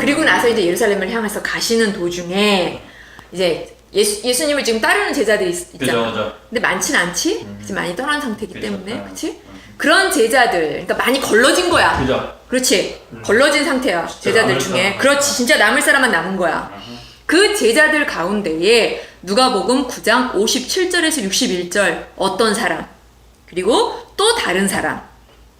그리고 나서 이제 예루살렘을 향해서 가시는 도중에 이제 예수님을 지금 따르는 제자들이 있잖아. 그죠. 근데 많진 않지? 그치? 많이 떠난 상태이기 때문에. 그치? 음. 그런 제자들, 그러니까 많이 걸러진 거야. 그죠. 그렇지. 걸러진 상태야. 제자들 중에. 사람. 그렇지. 진짜 남을 사람만 남은 거야. 그 제자들 가운데에 누가복음 9장 57절에서 61절 어떤 사람, 그리고 또 다른 사람,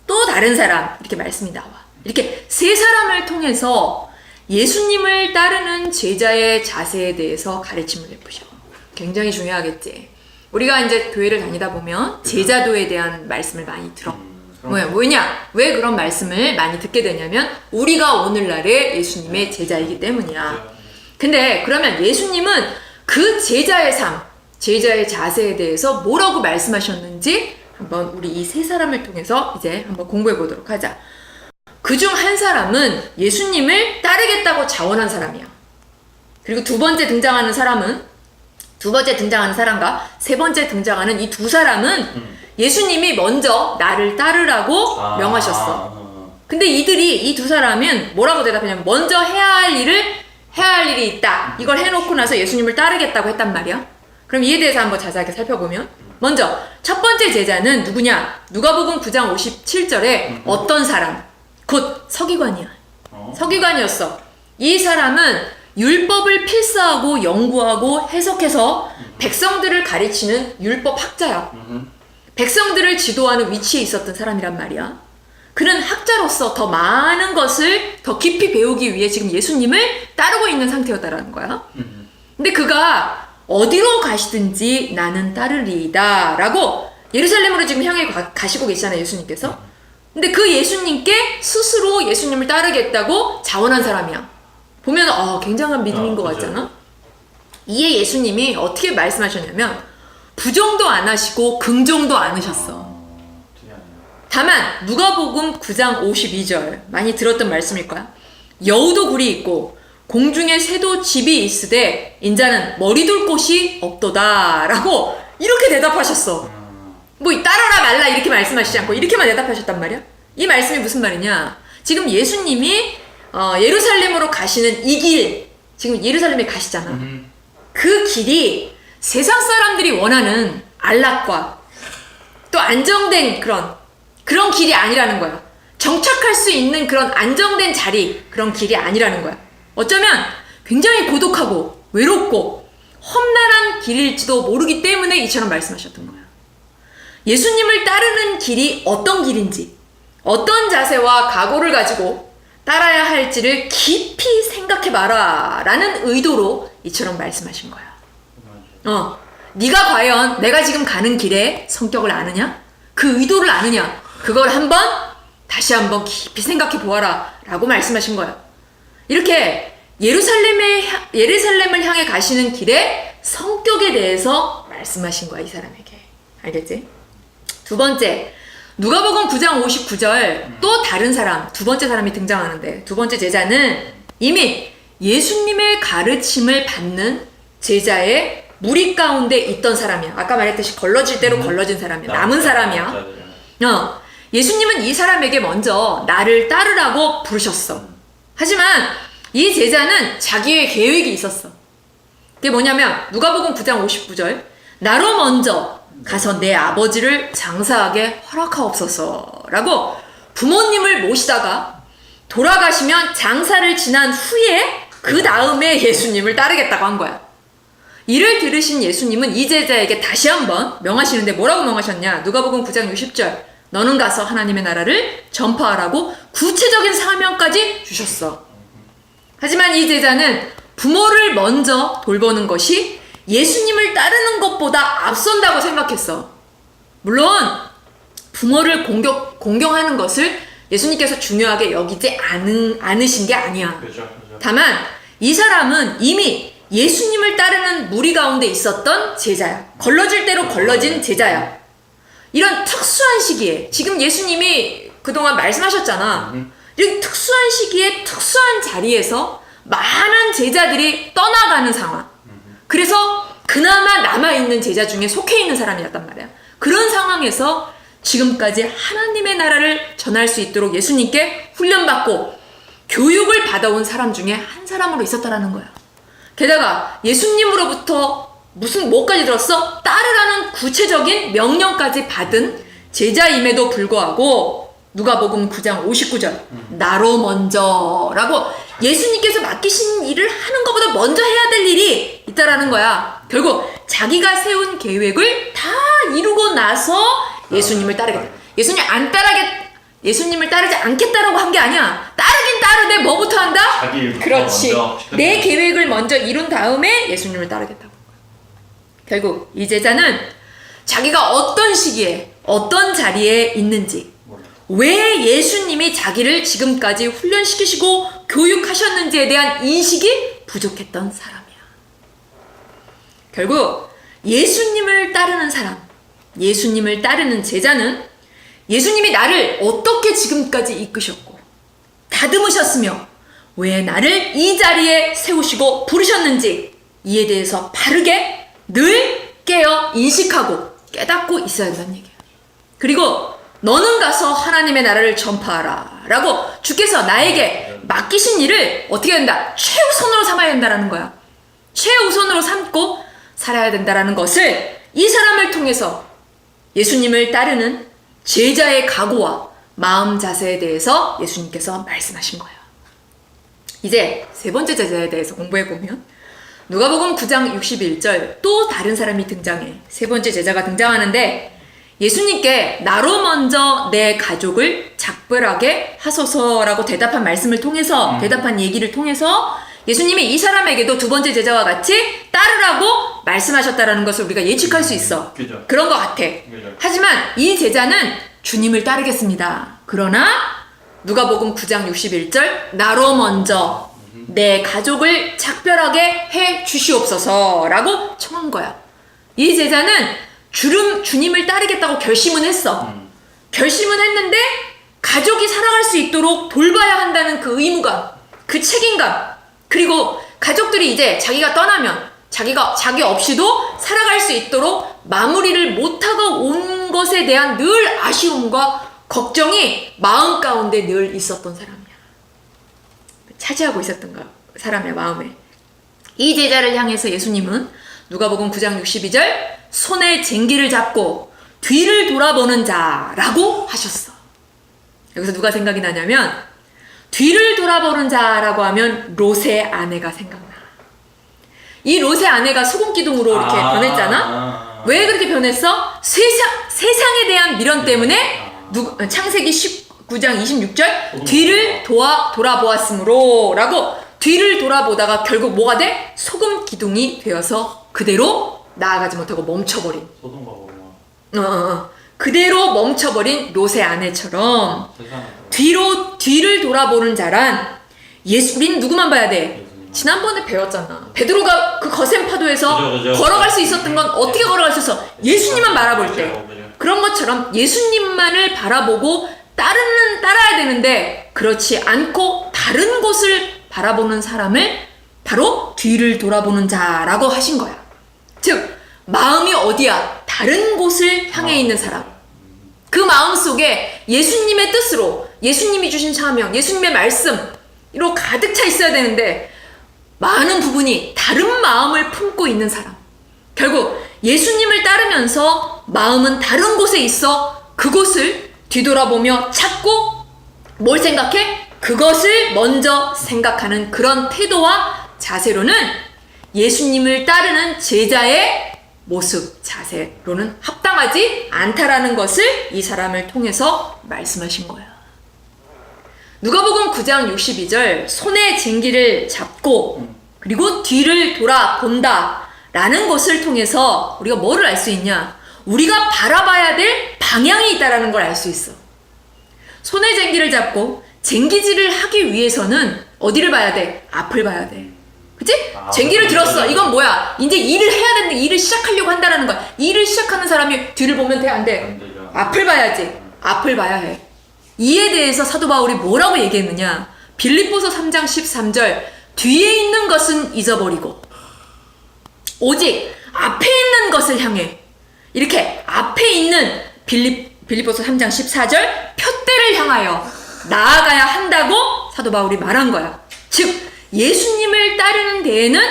또 다른 사람 이렇게 말씀이 나와. 이렇게 세 사람을 통해서 예수님을 따르는 제자의 자세에 대해서 가르침을 내부셔. 굉장히 중요하겠지. 우리가 이제 교회를 다니다 보면 제자도에 대한 말씀을 많이 들어. 왜냐? 왜 그런 말씀을 많이 듣게 되냐면 우리가 오늘날의 예수님의 제자이기 때문이야. 근데 그러면 예수님은 그 제자의 삶, 제자의 자세에 대해서 뭐라고 말씀하셨는지 한번 우리 이 세 사람을 통해서 이제 한번 공부해 보도록 하자. 그중 한 사람은 예수님을 따르겠다고 자원한 사람이야. 그리고 두 번째 등장하는 사람과 세 번째 등장하는 이 두 사람은 예수님이 먼저 나를 따르라고 명하셨어. 근데 이 두 사람은 뭐라고 대답하냐면 먼저 해야 할 일이 있다. 이걸 해놓고 나서 예수님을 따르겠다고 했단 말이야. 그럼 이에 대해서 한번 자세하게 살펴보면 먼저 첫 번째 제자는 누구냐? 누가복음 9장 57절에 어떤 사람? 곧 서기관이야. 서기관이었어. 이 사람은 율법을 필사하고 연구하고 해석해서 백성들을 가르치는 율법 학자야. 백성들을 지도하는 위치에 있었던 사람이란 말이야. 그는 학자로서 더 많은 것을 더 깊이 배우기 위해 지금 예수님을 따르고 있는 상태였다라는 거야. 근데 그가 어디로 가시든지 나는 따르리이다 라고 예루살렘으로 지금 향해 가시고 계시잖아요, 예수님께서. 근데 그 예수님께 스스로 예수님을 따르겠다고 자원한 사람이야. 보면 굉장한 믿음인 것 같잖아. 이에 예수님이 어떻게 말씀하셨냐면 부정도 안 하시고 긍정도 안 하셨어. 다만 누가복음 9장 52절 많이 들었던 말씀일 거야. 여우도 굴이 있고 공중에 새도 집이 있으되 인자는 머리 둘 곳이 없도다 라고 이렇게 대답하셨어. 뭐 따라라 말라 이렇게 말씀하시지 않고 이렇게만 대답하셨단 말이야. 이 말씀이 무슨 말이냐, 지금 예수님이 예루살렘으로 가시는 이 길, 지금 예루살렘에 가시잖아. 그 길이 세상 사람들이 원하는 안락과 또 안정된 그런 길이 아니라는 거야. 정착할 수 있는 그런 안정된 자리, 그런 길이 아니라는 거야. 어쩌면 굉장히 고독하고 외롭고 험난한 길일지도 모르기 때문에 이처럼 말씀하셨던 거야. 예수님을 따르는 길이 어떤 길인지, 어떤 자세와 각오를 가지고 따라야 할지를 깊이 생각해봐라 라는 의도로 이처럼 말씀하신 거야. 네가 과연 내가 지금 가는 길의 성격을 아느냐? 그 의도를 아느냐? 그걸 다시 한번 깊이 생각해 보아라 라고 말씀하신 거야. 이렇게 예루살렘을 향해 가시는 길의 성격에 대해서 말씀하신 거야, 이 사람에게. 알겠지? 두 번째, 누가복음 9장 59절 또 다른 사람, 두 번째 사람이 등장하는데, 두 번째 제자는 이미 예수님의 가르침을 받는 제자의 무리 가운데 있던 사람이야. 아까 말했듯이 걸러질 대로 걸러진 사람이야. 남은 사람이야. 예수님은 이 사람에게 먼저 나를 따르라고 부르셨어. 하지만 이 제자는 자기의 계획이 있었어. 그게 뭐냐면 누가복음 9장 59절 나로 먼저 가서 내 아버지를 장사하게 허락하옵소서 라고 부모님을 모시다가 돌아가시면 장사를 지난 후에 그 다음에 예수님을 따르겠다고 한 거야. 이를 들으신 예수님은 이 제자에게 다시 한번 명하시는데 뭐라고 명하셨냐? 누가복음 9장 60절 너는 가서 하나님의 나라를 전파하라고 구체적인 사명까지 주셨어. 하지만 이 제자는 부모를 먼저 돌보는 것이 예수님을 따르는 것보다 앞선다고 생각했어. 물론 부모를 공경하는 것을 예수님께서 중요하게 여기지 않으신 게 아니야. 다만 이 사람은 이미 예수님을 따르는 무리 가운데 있었던 제자야. 걸러질 대로 걸러진 제자야. 이런 특수한 시기에 지금 예수님이 그동안 말씀하셨잖아. 이런 특수한 시기에 특수한 자리에서 많은 제자들이 떠나가는 상황. 그래서 그나마 남아있는 제자 중에 속해 있는 사람이었단 말이야. 그런 상황에서 지금까지 하나님의 나라를 전할 수 있도록 예수님께 훈련받고 교육을 받아온 사람 중에 한 사람으로 있었다라는 거야. 게다가 예수님으로부터 무슨 뭐까지 들었어? 따르라는 구체적인 명령까지 받은 제자임에도 불구하고 누가복음 9장 59절 나로 먼저라고 예수님께서 맡기신 일을 하는 것보다 먼저 해야 될 일이 있다라는 거야. 결국 자기가 세운 계획을 다 이루고 나서 예수님을 따르겠다. 예수님을 따르지 않겠다라고 한 게 아니야. 따르긴 따르되 뭐부터 한다? 그렇지. 내 계획을 먼저 이룬 다음에 예수님을 따르겠다고. 결국 이 제자는 자기가 어떤 시기에 어떤 자리에 있는지, 왜 예수님이 자기를 지금까지 훈련시키시고 교육하셨는지에 대한 인식이 부족했던 사람이야. 결국 예수님을 따르는 사람, 예수님을 따르는 제자는 예수님이 나를 어떻게 지금까지 이끄셨고 다듬으셨으며 왜 나를 이 자리에 세우시고 부르셨는지 이에 대해서 바르게 늘 깨어 인식하고 깨닫고 있어야 한다는 얘기예요. 그리고 너는 가서 하나님의 나라를 전파하라 라고 주께서 나에게 맡기신 일을 어떻게 해야 된다? 최우선으로 삼아야 된다는 거야. 최우선으로 삼고 살아야 된다는 것을 이 사람을 통해서 예수님을 따르는 제자의 각오와 마음 자세에 대해서 예수님께서 말씀하신 거예요. 이제 세 번째 제자에 대해서 공부해보면 누가복음 9장 61절 또 다른 사람이 등장해. 세 번째 제자가 등장하는데 예수님께 나로 먼저 내 가족을 작별하게 하소서라고 대답한 말씀을 통해서 대답한 얘기를 통해서 예수님이 이 사람에게도 두 번째 제자와 같이 따르라고 말씀하셨다라는 것을 우리가 예측할 수 있어. 그죠. 그런 것 같아. 그죠. 하지만 이 제자는 주님을 따르겠습니다. 그러나 누가복음 9장 61절 나로 먼저 내 가족을 작별하게 해 주시옵소서라고 청한 거야. 이 제자는 주님을 따르겠다고 결심은 했어. 결심은 했는데 가족이 살아갈 수 있도록 돌봐야 한다는 그 의무감, 그 책임감, 그리고 가족들이 이제 자기가 떠나면 자기 없이도 살아갈 수 있도록 마무리를 못하고 온 것에 대한 늘 아쉬움과 걱정이 마음 가운데 늘 있었던 사람이야. 차지하고 있었던 사람의 마음에. 이 제자를 향해서 예수님은 누가복음 9장 62절 손에 쟁기를 잡고 뒤를 돌아보는 자라고 하셨어. 여기서 누가 생각이 나냐면 뒤를 돌아보는 자라고 하면 롯의 아내가 생각나. 이 롯의 아내가 소금기둥으로 이렇게 변했잖아. 왜 그렇게 변했어? 세상에 대한 미련 때문에 창세기 19장 26절 뒤를 돌아보았으므로 라고 뒤를 돌아보다가 결국 뭐가 돼? 소금기둥이 되어서 그대로 나아가지 못하고 멈춰버린. 소돔과 고모라. 그대로 멈춰버린 롯의 아내처럼 뒤를 돌아보는 자란 우린 누구만 봐야 돼? 지난번에 배웠잖아. 베드로가 그 거센 파도에서 그죠. 걸어갈 수 있었던 건 어떻게 걸어갈 수 있어? 예수님만 바라볼 때. 그런 것처럼 예수님만을 바라보고 따라야 되는데 그렇지 않고 다른 곳을 바라보는 사람을 바로 뒤를 돌아보는 자라고 하신 거야. 즉 마음이 어디야? 다른 곳을 향해 있는 사람. 그 마음 속에 예수님의 뜻으로 예수님이 주신 사명, 예수님의 말씀으로 가득 차 있어야 되는데 많은 부분이 다른 마음을 품고 있는 사람. 결국 예수님을 따르면서 마음은 다른 곳에 있어 그곳을 뒤돌아보며 찾고 뭘 생각해? 그것을 먼저 생각하는 그런 태도와 자세로는 예수님을 따르는 제자의 모습, 자세로는 합당하지 않다라는 것을 이 사람을 통해서 말씀하신 거야. 누가복음 9장 62절 손에 쟁기를 잡고 그리고 뒤를 돌아본다 라는 것을 통해서 우리가 뭐를 알 수 있냐? 우리가 바라봐야 될 방향이 있다라는 걸 알 수 있어. 손에 쟁기를 잡고 쟁기질을 하기 위해서는 어디를 봐야 돼? 앞을 봐야 돼. 그치? 쟁기를 들었어. 이건 뭐야? 이제 일을 해야 되는데 일을 시작하려고 한다라는 거야. 일을 시작하는 사람이 뒤를 보면 돼? 안 돼? 앞을 봐야지. 앞을 봐야 해. 이에 대해서 사도 바울이 뭐라고 얘기했느냐? 빌립보서 3장 13절 뒤에 있는 것은 잊어버리고 오직 앞에 있는 것을 향해 이렇게 앞에 있는 빌립보서 3장 14절 표대를 향하여 나아가야 한다고 사도 바울이 말한 거야. 즉 예수님을 따르는 데에는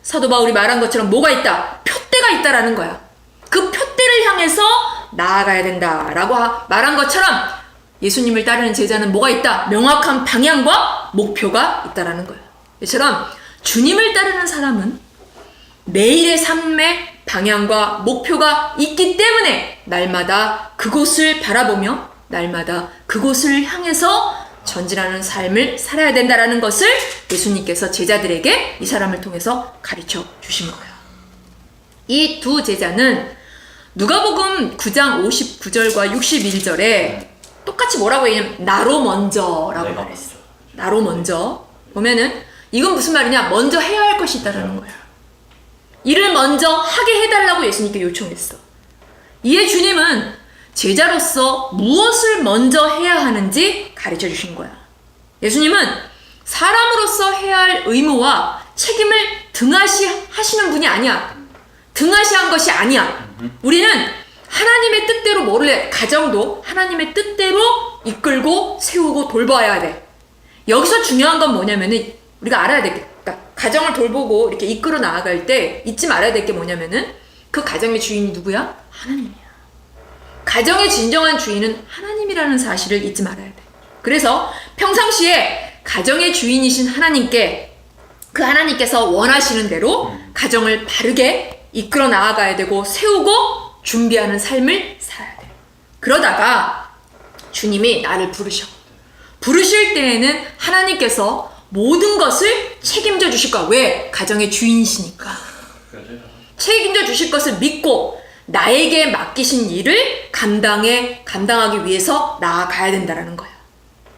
사도 바울이 말한 것처럼 뭐가 있다? 표대가 있다라는 거야. 그 표대를 향해서 나아가야 된다라고 말한 것처럼 예수님을 따르는 제자는 뭐가 있다? 명확한 방향과 목표가 있다라는 거야. 이처럼 주님을 따르는 사람은 매일의 삶의 방향과 목표가 있기 때문에 날마다 그곳을 바라보며 날마다 그곳을 향해서 전진하는 삶을 살아야 된다라는 것을 예수님께서 제자들에게 이 사람을 통해서 가르쳐 주신 거예요. 이 두 제자는 누가복음 9장 59절과 61절에 똑같이 뭐라고 얘기하냐면 나로 먼저라고 말했어. 나로 먼저. 보면은 이건 무슨 말이냐? 먼저 해야 할 것이 있다라는 거야. 일을 먼저 하게 해달라고 예수님께 요청했어. 이에 주님은 제자로서 무엇을 먼저 해야 하는지 가르쳐 주신 거야. 예수님은 사람으로서 해야 할 의무와 책임을 등하시하시는 분이 아니야. 등하시한 것이 아니야. 우리는 하나님의 뜻대로 뭐를 해? 가정도 하나님의 뜻대로 이끌고 세우고 돌봐야 돼. 여기서 중요한 건 뭐냐면은 우리가 알아야 돼. 그러니까 가정을 돌보고 이렇게 이끌어 나아갈 때 잊지 말아야 될 게 뭐냐면은 그 가정의 주인이 누구야? 하나님이야. 가정의 진정한 주인은 하나님이라는 사실을 잊지 말아야 돼. 그래서 평상시에 가정의 주인이신 하나님께 그 하나님께서 원하시는 대로 가정을 바르게 이끌어 나아가야 되고 세우고 준비하는 삶을 살아야 돼. 그러다가 주님이 나를 부르실 때에는 하나님께서 모든 것을 책임져 주실 거야. 왜? 가정의 주인이시니까. 책임져 주실 것을 믿고 나에게 맡기신 일을 감당하기 위해서 나아가야 된다는 거야.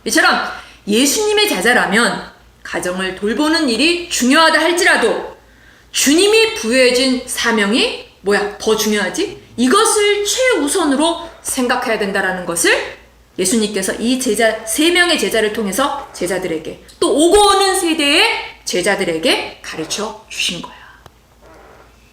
이처럼 예수님의 제자라면 가정을 돌보는 일이 중요하다 할지라도 주님이 부여해준 사명이 뭐야? 더 중요하지? 이것을 최우선으로 생각해야 된다는 것을 예수님께서 이 제자, 3명의 제자를 통해서 제자들에게 또 오고 오는 세대의 제자들에게 가르쳐 주신 거야.